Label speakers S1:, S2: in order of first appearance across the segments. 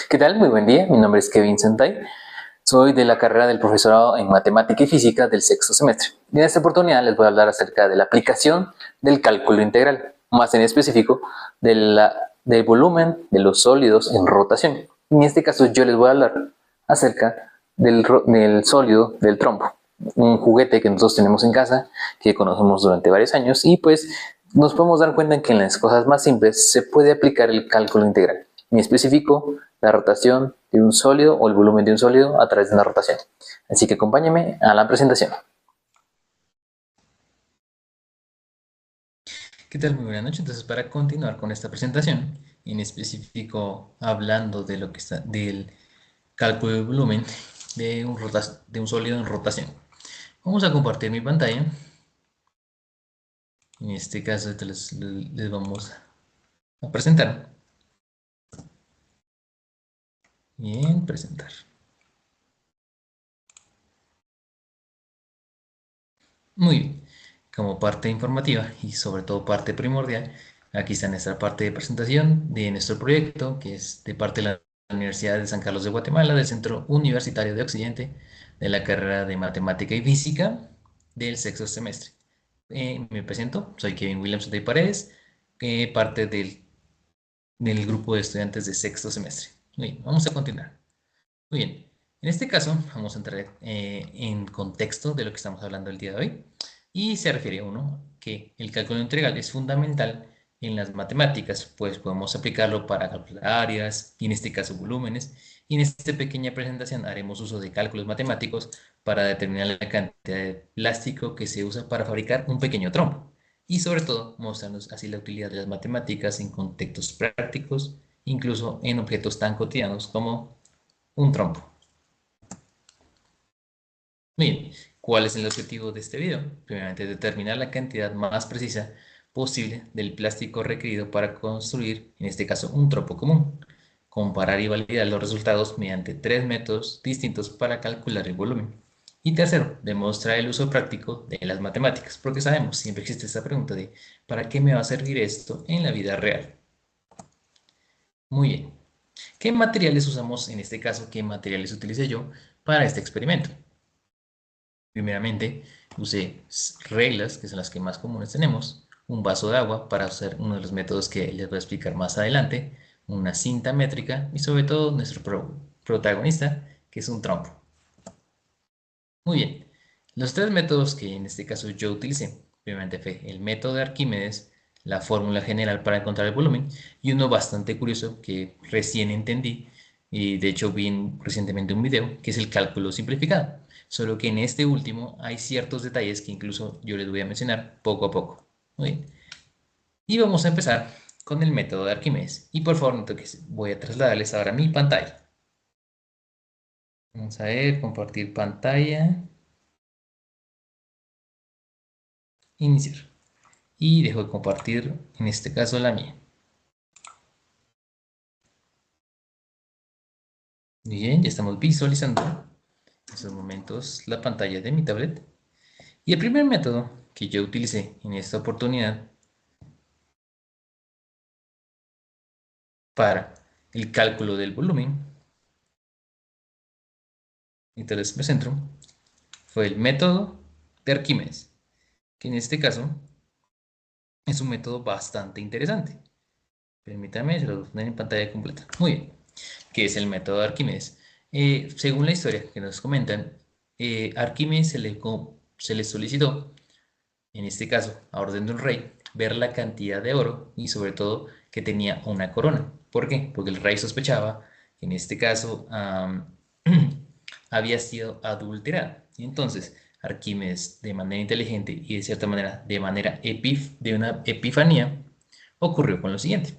S1: ¿Qué tal? Muy buen día. Mi nombre es Kevin Sentay. Soy de la carrera del profesorado en Matemática y Física del sexto semestre. Y en esta oportunidad les voy a hablar acerca de la aplicación del cálculo integral, más en específico del volumen de los sólidos en rotación. En este caso yo les voy a hablar acerca del sólido del trompo, un juguete que nosotros tenemos en casa, que conocemos durante varios años y pues nos podemos dar cuenta que en las cosas más simples se puede aplicar el cálculo integral. En específico, la rotación de un sólido o el volumen de un sólido a través de una rotación. Así que acompáñenme a la presentación.
S2: ¿Qué tal? Muy buenas noches. Entonces, para continuar con esta presentación, en específico hablando de lo que está del cálculo del volumen de un sólido en rotación. Vamos a compartir mi pantalla. En este caso, les vamos a presentar. Bien, presentar. Muy bien. Como parte informativa y sobre todo parte primordial, aquí está nuestra parte de presentación de nuestro proyecto, que es de parte de la Universidad de San Carlos de Guatemala, del Centro Universitario de Occidente, de la carrera de Matemática y Física del sexto semestre. Me presento, soy Kevin Williams de Paredes, parte del grupo de estudiantes de sexto semestre. Muy bien, vamos a continuar. Muy bien, en este caso vamos a entrar en contexto de lo que estamos hablando el día de hoy y se refiere a uno que el cálculo integral es fundamental en las matemáticas, pues podemos aplicarlo para calcular áreas y en este caso volúmenes y en esta pequeña presentación haremos uso de cálculos matemáticos para determinar la cantidad de plástico que se usa para fabricar un pequeño trompo y sobre todo mostrarnos así la utilidad de las matemáticas en contextos prácticos, incluso en objetos tan cotidianos como un trompo. Bien, ¿cuál es el objetivo de este video? Primeramente, determinar la cantidad más precisa posible del plástico requerido para construir, en este caso, un trompo común. Comparar y validar los resultados mediante tres métodos distintos para calcular el volumen. Y tercero, demostrar el uso práctico de las matemáticas, porque sabemos, siempre existe esta pregunta de ¿para qué me va a servir esto en la vida real? Muy bien. ¿Qué materiales usamos en este caso? ¿Qué materiales utilicé yo para este experimento? Primeramente, usé reglas, que son las que más comunes tenemos, un vaso de agua para hacer uno de los métodos que les voy a explicar más adelante, una cinta métrica y sobre todo nuestro protagonista, que es un trompo. Muy bien, los tres métodos que en este caso yo utilicé, primeramente fue el método de Arquímedes, la fórmula general para encontrar el volumen y uno bastante curioso que recién entendí y de hecho vi recientemente un video, que es el cálculo simplificado. Solo que en este último hay ciertos detalles que incluso yo les voy a mencionar poco a poco. Muy bien. Y vamos a empezar con el método de Arquímedes. Y por favor, no toques, voy a trasladarles ahora mi pantalla. Vamos a ver, compartir pantalla, iniciar. Y dejo de compartir, en este caso, la mía. Bien, ya estamos visualizando en estos momentos la pantalla de mi tablet. Y el primer método que yo utilicé en esta oportunidad para el cálculo del volumen, entonces me centro, fue el método de Arquímedes, que en este caso es un método bastante interesante. Permítame, se lo voy a poner en pantalla completa. Muy bien, ¿qué es el método de Arquímedes? Según la historia que nos comentan, Arquímedes se le solicitó, en este caso, a orden de un rey, ver la cantidad de oro y sobre todo que tenía una corona. ¿Por qué? Porque el rey sospechaba que en este caso había sido adulterada. Y entonces, Arquímedes, de manera inteligente y de cierta manera, de una epifanía, ocurrió con lo siguiente.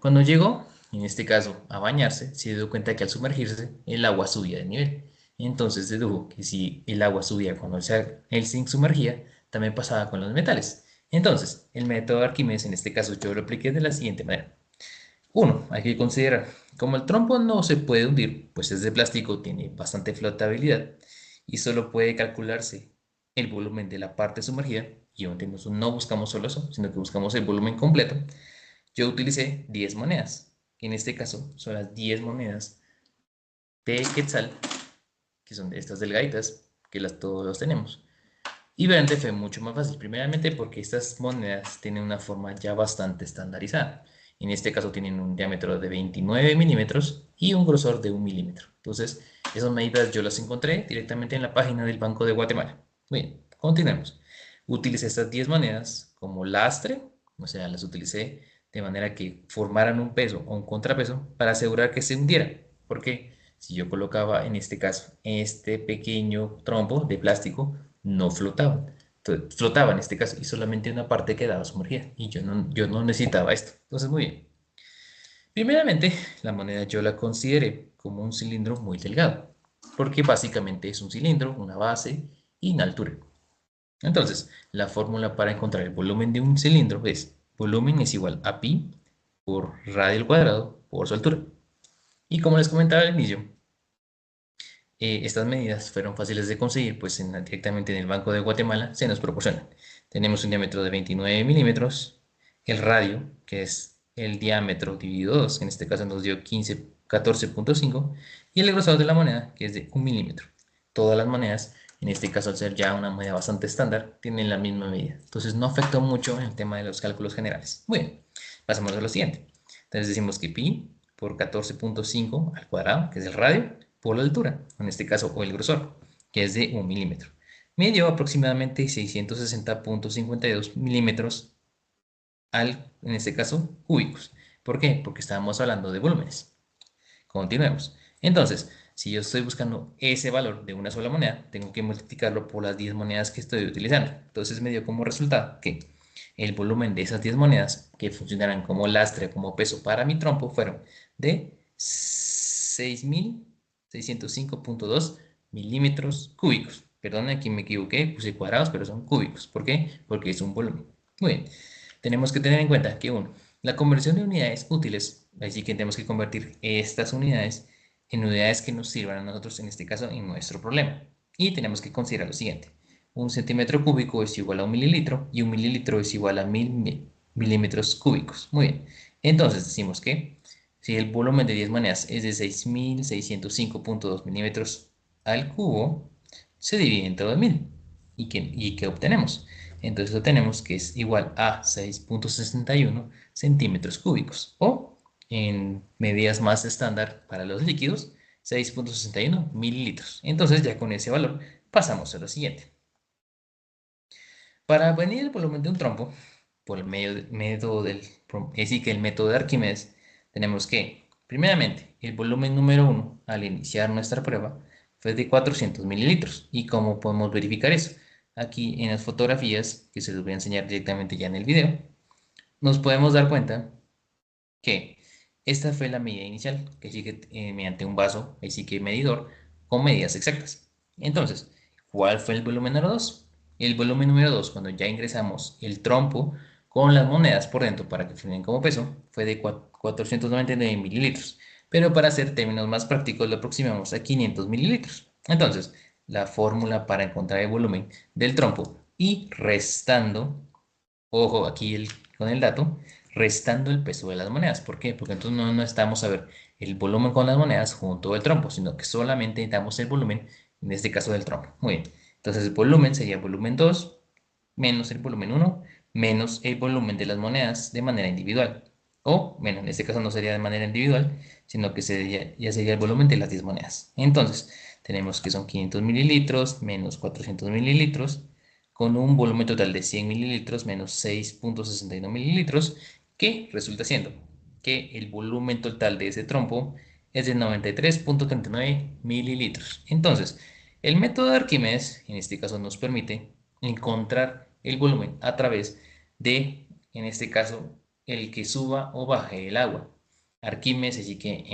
S2: Cuando llegó, en este caso, a bañarse, se dio cuenta que al sumergirse, el agua subía de nivel. Entonces dedujo que si el agua subía cuando él se sumergía, también pasaba con los metales. Entonces, el método de Arquímedes, en este caso, yo lo apliqué de la siguiente manera. Uno, hay que considerar, como el trompo no se puede hundir, pues es de plástico, tiene bastante flotabilidad y solo puede calcularse el volumen de la parte sumergida, y no buscamos solo eso, sino que buscamos el volumen completo. Yo utilicé 10 monedas, que en este caso son las 10 monedas de Quetzal, que son de estas delgaditas, que todos los tenemos. Y veramente fue mucho más fácil, primeramente porque estas monedas tienen una forma ya bastante estandarizada. En este caso tienen un diámetro de 29 milímetros y un grosor de 1 milímetro. Entonces, esas medidas yo las encontré directamente en la página del Banco de Guatemala. Bien, continuemos. Utilicé estas 10 monedas como lastre, o sea, las utilicé de manera que formaran un peso o un contrapeso para asegurar que se hundieran. Porque si yo colocaba en este caso este pequeño trompo de plástico, no flotaban. Entonces, flotaba en este caso y solamente una parte quedaba sumergida y yo no necesitaba esto. Entonces, muy bien. Primeramente, la moneda yo la consideré como un cilindro muy delgado, porque básicamente es un cilindro, una base y una altura. Entonces, la fórmula para encontrar el volumen de un cilindro es volumen es igual a pi por radio al cuadrado por su altura. Y como les comentaba al inicio, estas medidas fueron fáciles de conseguir, pues directamente en el Banco de Guatemala se nos proporcionan. Tenemos un diámetro de 29 milímetros, el radio, que es el diámetro dividido 2, en este caso nos dio 14.5, y el grosor de la moneda, que es de 1 milímetro. Todas las monedas, en este caso al ser ya una moneda bastante estándar, tienen la misma medida. Entonces no afectó mucho en el tema de los cálculos generales. Muy bien, pasamos a lo siguiente. Entonces decimos que pi por 14.5 al cuadrado, que es el radio, por la altura, en este caso, o el grosor, que es de 1 milímetro. Me dio aproximadamente 660.52 milímetros en este caso, cúbicos. ¿Por qué? Porque estábamos hablando de volúmenes. Continuemos. Entonces, si yo estoy buscando ese valor de una sola moneda, tengo que multiplicarlo por las 10 monedas que estoy utilizando. Entonces me dio como resultado que el volumen de esas 10 monedas que funcionarán como lastre, como peso para mi trompo, fueron de 6.605.2 milímetros cúbicos. Perdón, aquí me equivoqué, puse cuadrados, pero son cúbicos. ¿Por qué? Porque es un volumen. Muy bien. Tenemos que tener en cuenta que, uno, la conversión de unidades útiles, así que tenemos que convertir estas unidades en unidades que nos sirvan a nosotros, en este caso, en nuestro problema. Y tenemos que considerar lo siguiente. Un centímetro cúbico es igual a un mililitro y un mililitro es igual a 1000 milímetros cúbicos. Muy bien. Entonces decimos que si el volumen de 10 monedas es de 6.605.2 milímetros al cubo, se divide entre 2000. ¿Y qué obtenemos? Entonces obtenemos que es igual a 6.61 centímetros cúbicos o en medidas más estándar para los líquidos, 6.61 mililitros. Entonces ya con ese valor pasamos a lo siguiente. Para medir el volumen de un trompo, por el método es decir, que el método de Arquímedes, tenemos que, primeramente, el volumen número 1 al iniciar nuestra prueba fue de 400 mililitros. ¿Y cómo podemos verificar eso? Aquí en las fotografías, que se les voy a enseñar directamente ya en el video, nos podemos dar cuenta que esta fue la medida inicial, que sigue mediante un vaso, así que medidor, con medidas exactas. Entonces, ¿cuál fue el volumen número 2? El volumen número 2, cuando ya ingresamos el trompo con las monedas por dentro para que funcionen como peso, fue de 499 mililitros. Pero para hacer términos más prácticos lo aproximamos a 500 mililitros. Entonces, la fórmula para encontrar el volumen del trompo y restando, ojo aquí con el dato, restando el peso de las monedas. ¿Por qué? Porque entonces no necesitamos saber el volumen con las monedas junto al trompo, sino que solamente necesitamos el volumen, en este caso del trompo. Muy bien. Entonces el volumen sería volumen 2 menos el volumen 1 menos el volumen de las monedas de manera individual. O, bueno, en este caso no sería de manera individual, sino que ya sería el volumen de las 10 monedas. Entonces, tenemos que son 500 mililitros menos 400 mililitros con un volumen total de 100 mililitros menos 6.61 mililitros, que resulta siendo que el volumen total de ese trompo es de 93.39 mililitros. Entonces, el método de Arquímedes, en este caso, nos permite encontrar el volumen a través de, en este caso, el que suba o baje el agua. Arquímedes, así que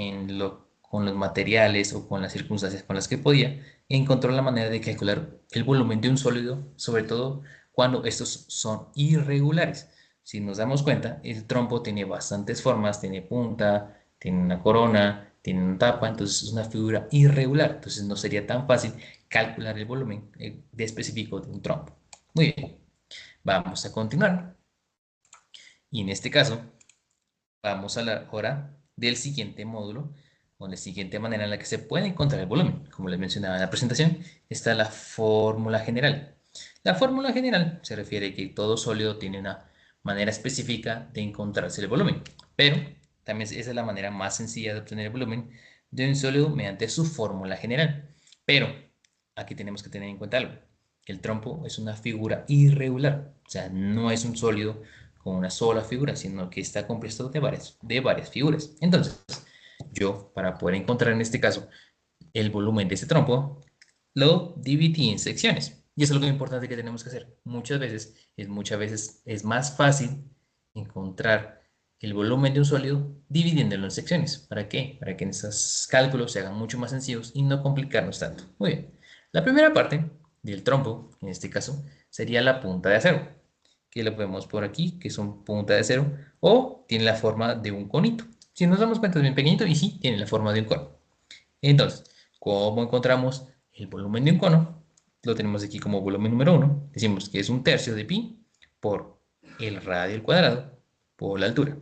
S2: con los materiales o con las circunstancias con las que podía, encontró la manera de calcular el volumen de un sólido, sobre todo cuando estos son irregulares. Si nos damos cuenta, el trompo tiene bastantes formas, tiene punta, tiene una corona, tiene una tapa, entonces es una figura irregular, entonces no sería tan fácil calcular el volumen de específico de un trompo. Muy bien, vamos a continuar. Y en este caso, vamos a la hora del siguiente módulo o de la siguiente manera en la que se puede encontrar el volumen. Como les mencionaba en la presentación, está la fórmula general. La fórmula general se refiere a que todo sólido tiene una manera específica de encontrarse el volumen, pero también esa es la manera más sencilla de obtener el volumen de un sólido mediante su fórmula general. Pero aquí tenemos que tener en cuenta algo. El trompo es una figura irregular, o sea, no es un sólido con una sola figura, sino que está compuesto de varias figuras. Entonces, yo, para poder encontrar en este caso el volumen de este trompo, lo dividí en secciones. Y eso es lo importante que tenemos que hacer. Muchas veces es más fácil encontrar el volumen de un sólido dividiéndolo en secciones. ¿Para qué? Para que en esos cálculos se hagan mucho más sencillos y no complicarnos tanto. Muy bien. La primera parte del trompo, en este caso, sería la punta de acero, que lo vemos por aquí, que es un punta de acero, o tiene la forma de un conito. Si nos damos cuenta es bien pequeñito y sí, tiene la forma de un cono. Entonces, ¿cómo encontramos el volumen de un cono? Lo tenemos aquí como volumen número 1. Decimos que es un tercio de pi por el radio al cuadrado por la altura.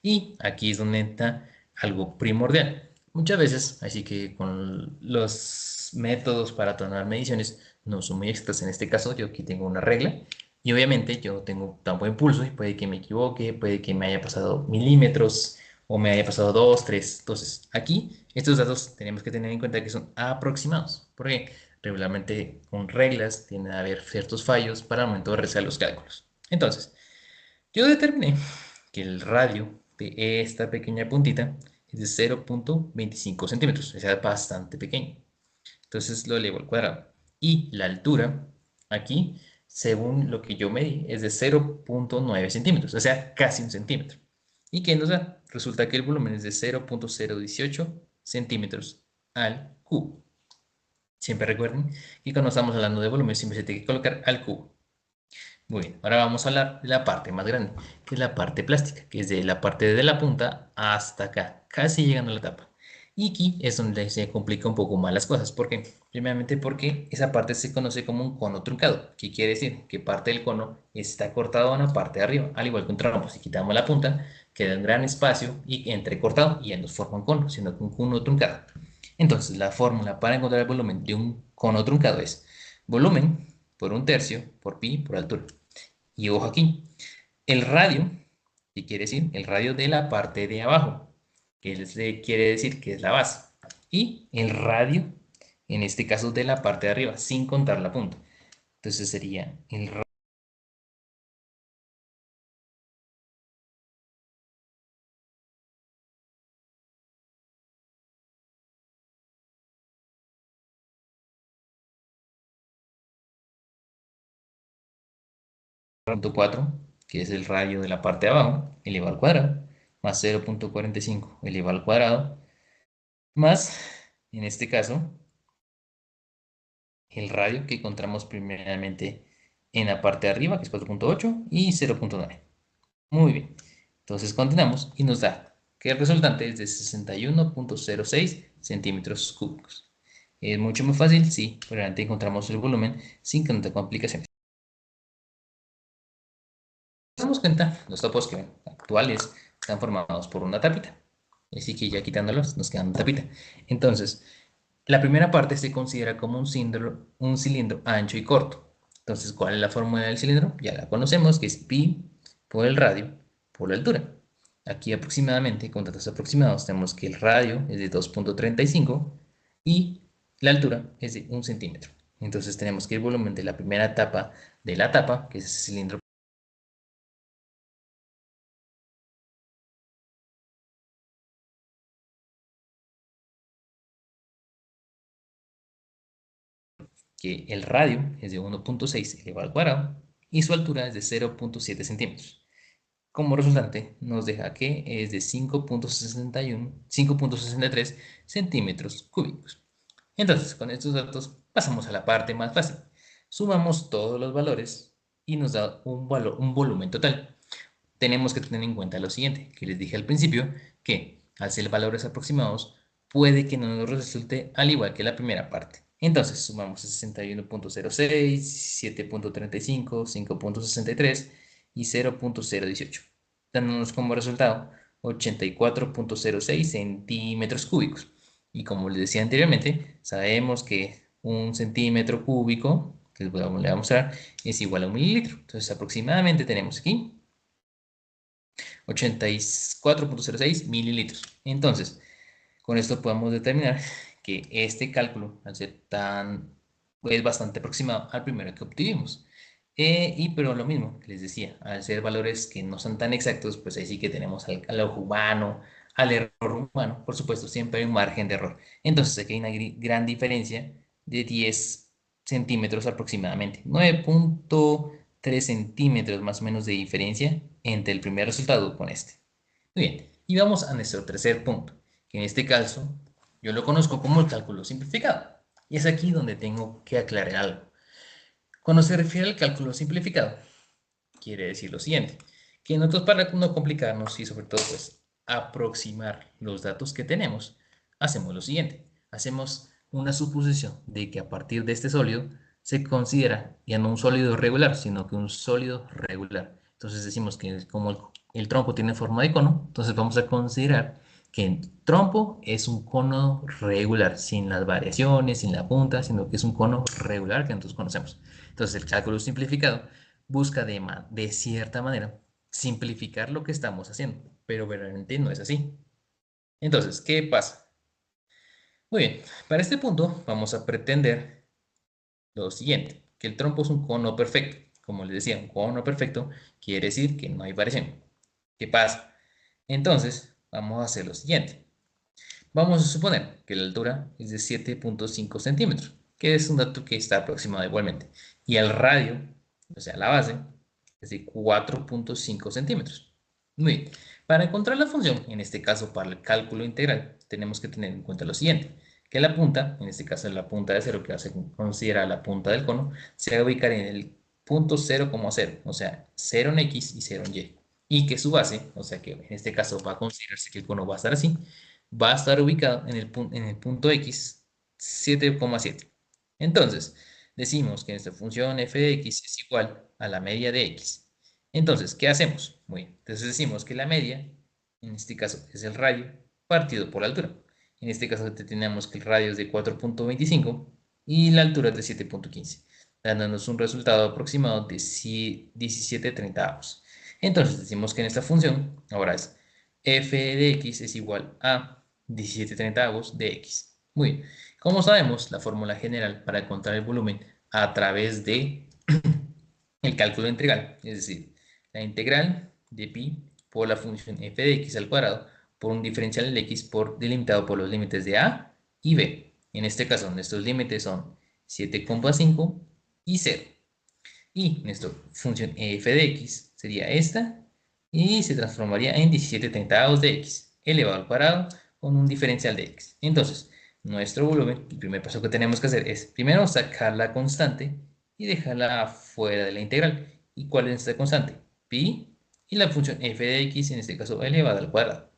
S2: Y aquí es donde entra algo primordial. Muchas veces, así que con los métodos para tomar mediciones no son muy exactos. En este caso, yo aquí tengo una regla y obviamente yo tengo tan buen pulso y puede que me equivoque, puede que me haya pasado milímetros o me haya pasado 2, 3. Entonces, aquí estos datos tenemos que tener en cuenta que son aproximados, porque regularmente con reglas tienden a haber ciertos fallos para el momento de realizar los cálculos. Entonces, yo determiné que el radio de esta pequeña puntita es de 0,25 centímetros, o sea, bastante pequeño. Entonces lo elevo al cuadrado. Y la altura aquí, según lo que yo medí, es de 0,9 centímetros, o sea, casi un centímetro. ¿Y qué nos da? Resulta que el volumen es de 0,018 centímetros al cubo. Siempre recuerden que cuando estamos hablando de volumen siempre se tiene que colocar al cubo. Muy bien, ahora vamos a hablar de la parte más grande, que es la parte plástica, que es de la parte de la punta hasta acá, casi llegando a la tapa. Y aquí es donde se complica un poco más las cosas. ¿Por qué? Primeramente porque esa parte se conoce como un cono truncado, que quiere decir que parte del cono está cortado en la parte de arriba, al igual que un trompo. Si quitamos la punta, queda un gran espacio y entrecortado y ya no forma un cono, sino que un cono truncado. Entonces, la fórmula para encontrar el volumen de un cono truncado es volumen por un tercio por pi por altura. Y ojo aquí, el radio, ¿qué quiere decir? El radio de la parte de abajo, quiere decir que es la base. Y el radio, en este caso de la parte de arriba, sin contar la punta. Entonces sería el radio, punto 4, que es el radio de la parte de abajo, elevado al cuadrado, más 0,45 elevado al cuadrado, más, en este caso, el radio que encontramos primeramente en la parte de arriba, que es 4,8 y 0,9. Muy bien. Entonces continuamos y nos da que el resultante es de 61,06 centímetros cúbicos. ¿Es mucho más fácil? Sí, pero antes encontramos el volumen sin que nos dé complicaciones. Nos damos cuenta, los topos que ven actuales están formados por una tapita. Así que ya quitándolos nos queda una tapita. Entonces, la primera parte se considera como un cilindro ancho y corto. Entonces, ¿cuál es la fórmula del cilindro? Ya la conocemos, que es pi por el radio por la altura. Aquí aproximadamente, con datos aproximados, tenemos que el radio es de 2,35 y la altura es de 1 centímetro. Entonces tenemos que el volumen de la primera etapa de la tapa, que es ese cilindro, que el radio es de 1,6 elevado al cuadrado y su altura es de 0,7 centímetros. Como resultante, nos deja que es de 5,63 centímetros cúbicos. Entonces, con estos datos pasamos a la parte más fácil. Sumamos todos los valores y nos da un volumen total. Tenemos que tener en cuenta lo siguiente, que les dije al principio, que al ser valores aproximados, puede que no nos resulte al igual que la primera parte. Entonces, sumamos 61,06, 7,35, 5,63 y 0,018, dándonos como resultado 84.06 centímetros cúbicos. Y como les decía anteriormente, sabemos que un centímetro cúbico, que les voy a mostrar, es igual a un mililitro. Entonces aproximadamente tenemos aquí 84.06 mililitros. Entonces, con esto podemos determinar que este cálculo, al ser es bastante aproximado al primero que obtuvimos. Pero lo mismo que les decía, al ser valores que no son tan exactos, pues ahí sí que tenemos al ojo humano, al error humano, por supuesto, siempre hay un margen de error. Entonces aquí hay una gran diferencia de 10 centímetros aproximadamente, 9.3 centímetros más o menos de diferencia entre el primer resultado con este. Muy bien, y vamos a nuestro tercer punto, que en este caso yo lo conozco como el cálculo simplificado. Y es aquí donde tengo que aclarar algo. Cuando se refiere al cálculo simplificado, quiere decir lo siguiente, que nosotros para no complicarnos y sobre todo pues aproximar los datos que tenemos, hacemos lo siguiente, hacemos una suposición de que a partir de este sólido se considera ya no un sólido regular, sino que un sólido regular. Entonces decimos que como el trompo tiene forma de cono, entonces vamos a considerar que el trompo es un cono regular, sin las variaciones, sin la punta, sino que es un cono regular que nosotros conocemos. Entonces el cálculo simplificado busca de cierta manera simplificar lo que estamos haciendo, pero realmente no es así. Entonces, ¿qué pasa? Muy bien, para este punto vamos a pretender lo siguiente, que el trompo es un cono perfecto. Como les decía, un cono perfecto quiere decir que no hay variación. ¿Qué pasa? Entonces, vamos a hacer lo siguiente. Vamos a suponer que la altura es de 7.5 centímetros, que es un dato que está aproximado igualmente. Y el radio, o sea, la base, es de 4.5 centímetros. Muy bien. Para encontrar la función, en este caso para el cálculo integral, tenemos que tener en cuenta lo siguiente, que la punta, en este caso la punta de cero, que se considera la punta del cono, se va a ubicar en el punto 0,0, o sea, 0 en X y 0 en Y. Y que su base, o sea que en este caso va a considerarse que el cono va a estar así, va a estar ubicado en el punto X 7,7. Entonces, decimos que nuestra función f de x es igual a la media de x. Entonces, ¿qué hacemos? Muy bien. Entonces decimos que la media, en este caso, es el radio partido por la altura. En este caso tenemos que el radio es de 4.25 y la altura es de 7.15, dándonos un resultado aproximado de 17/30. Entonces decimos que en esta función ahora es f de x es igual a 17/30 de x. Muy bien. Como sabemos, la fórmula general para encontrar el volumen a través de el cálculo integral, es decir, la integral de pi por la función f de x al cuadrado por un diferencial de x delimitado por los límites de a y b. En este caso, nuestros límites son 7,5 y 0. Y nuestra función f de x sería esta y se transformaría en 17/30 de x elevado al cuadrado con un diferencial de x. Entonces, nuestro volumen, el primer paso que tenemos que hacer es primero sacar la constante y dejarla fuera de la integral. ¿Y cuál es esta constante? Pi y la función f de x, en este caso elevada al cuadrado.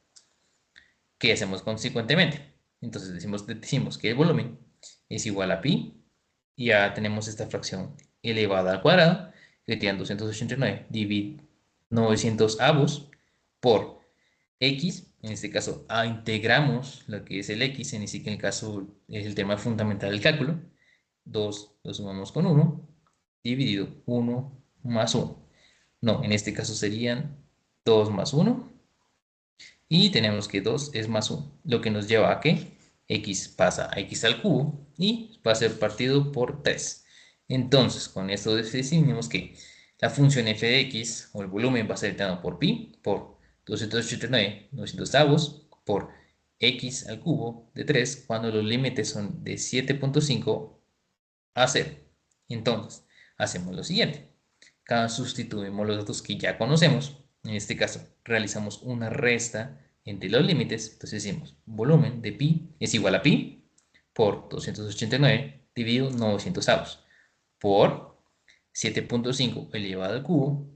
S2: ¿Qué hacemos consecuentemente? Entonces decimos que el volumen es igual a pi y ya tenemos esta fracción elevada al cuadrado, que tiene 289 dividido 900 avos por x, en este caso integramos lo que es el x, en este caso es el tema fundamental del cálculo, 2 lo sumamos con 1, dividido 1 más 1. No, en este caso serían 2 más 1, y tenemos que 2 es más 1, lo que nos lleva a que x pasa a x al cubo y va a ser partido por 3. Entonces, con esto definimos que la función f de x, o el volumen, va a ser determinado por pi, por 289 900 por x al cubo de 3, cuando los límites son de 7.5 a 0. Entonces, hacemos lo siguiente. Sustituimos los datos que ya conocemos. En este caso, realizamos una resta entre los límites. Entonces decimos, volumen de pi es igual a pi por 289 dividido 900 por 7.5 elevado al cubo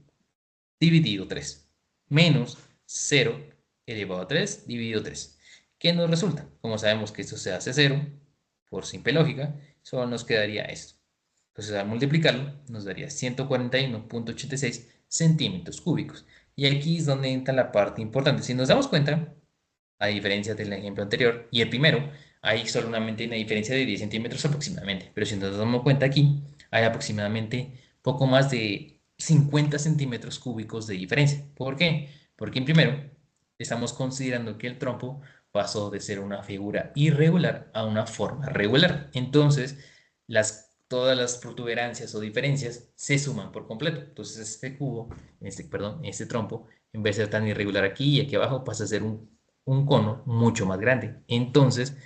S2: dividido 3 menos 0 elevado a 3 dividido 3. ¿Qué nos resulta? Como sabemos que esto se hace 0, por simple lógica, solo nos quedaría esto. Entonces al multiplicarlo nos daría 141.86 centímetros cúbicos, Y aquí es donde entra la parte importante. Si nos damos cuenta, a diferencia del ejemplo anterior y el primero, hay solamente una diferencia de 10 centímetros aproximadamente. Pero si nos damos cuenta aquí, hay aproximadamente poco más de 50 centímetros cúbicos de diferencia. ¿Por qué? Porque en primero, estamos considerando que el trompo pasó de ser una figura irregular a una forma regular. Entonces, todas las protuberancias o diferencias se suman por completo. Entonces, este cubo, este trompo, en vez de ser tan irregular aquí y aquí abajo, pasa a ser un cono mucho más grande. Entonces,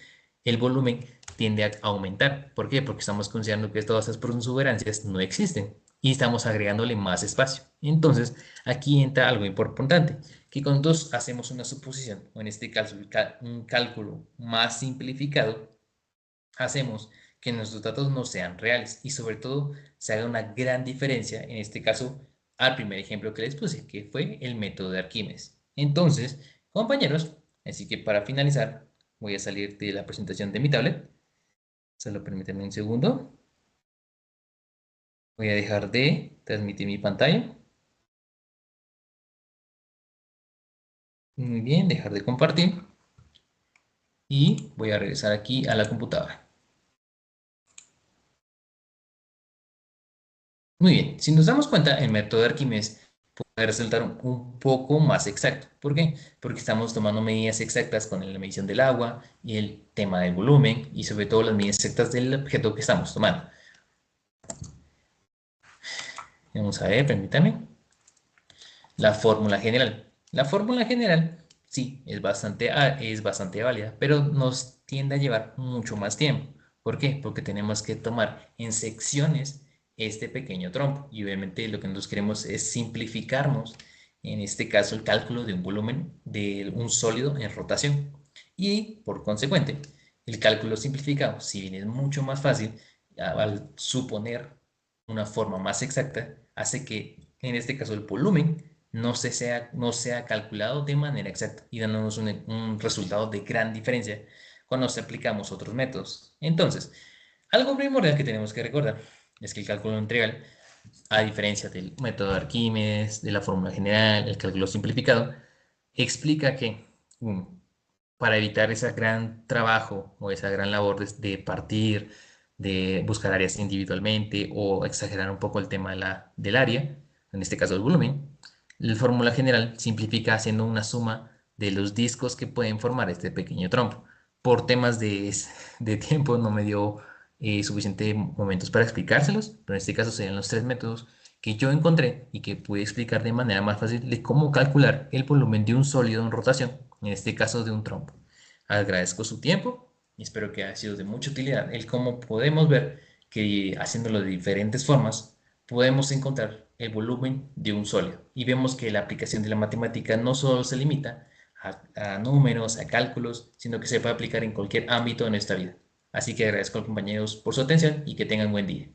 S2: el volumen tiende a aumentar. ¿Por qué? Porque estamos considerando que todas esas protuberancias no existen y estamos agregándole más espacio. Entonces, aquí entra algo importante, que cuando hacemos una suposición, o en este caso un cálculo más simplificado, hacemos que nuestros datos no sean reales y sobre todo se haga una gran diferencia, en este caso, al primer ejemplo que les puse, que fue el método de Arquímedes. Entonces, compañeros, así que para finalizar, voy a salir de la presentación de mi tablet. Solo permítanme un segundo. Voy a dejar de transmitir mi pantalla. Muy bien, dejar de compartir. Y voy a regresar aquí a la computadora. Muy bien, si nos damos cuenta, el método de Arquímedes puede resultar un poco más exacto. ¿Por qué? Porque estamos tomando medidas exactas con la medición del agua y el tema del volumen y sobre todo las medidas exactas del objeto que estamos tomando. Vamos a ver, permítame. La fórmula general. La fórmula general, sí, es bastante válida, pero nos tiende a llevar mucho más tiempo. ¿Por qué? Porque tenemos que tomar en secciones este pequeño trompo y obviamente lo que nosotros queremos es simplificarnos, en este caso el cálculo de un volumen de un sólido en rotación. Y por consecuente, el cálculo simplificado, si bien es mucho más fácil, al suponer una forma más exacta, hace que en este caso el volumen no sea calculado de manera exacta y dándonos un resultado de gran diferencia cuando se aplicamos otros métodos. Entonces, algo primordial que tenemos que recordar es que el cálculo integral, a diferencia del método de Arquímedes, de la fórmula general, el cálculo simplificado, explica que para evitar ese gran trabajo o esa gran labor de partir, de buscar áreas individualmente o exagerar un poco el tema del área, en este caso el volumen, la fórmula general simplifica haciendo una suma de los discos que pueden formar este pequeño trompo. Por temas de tiempo no me dio suficiente momentos para explicárselos, pero en este caso serían los tres métodos que yo encontré y que pude explicar de manera más fácil de cómo calcular el volumen de un sólido en rotación, en este caso de un trompo. Agradezco su tiempo y espero que haya sido de mucha utilidad el cómo podemos ver que haciéndolo de diferentes formas podemos encontrar el volumen de un sólido y vemos que la aplicación de la matemática no solo se limita a números, a cálculos, sino que se puede aplicar en cualquier ámbito de nuestra vida. Así que agradezco a los compañeros por su atención y que tengan buen día.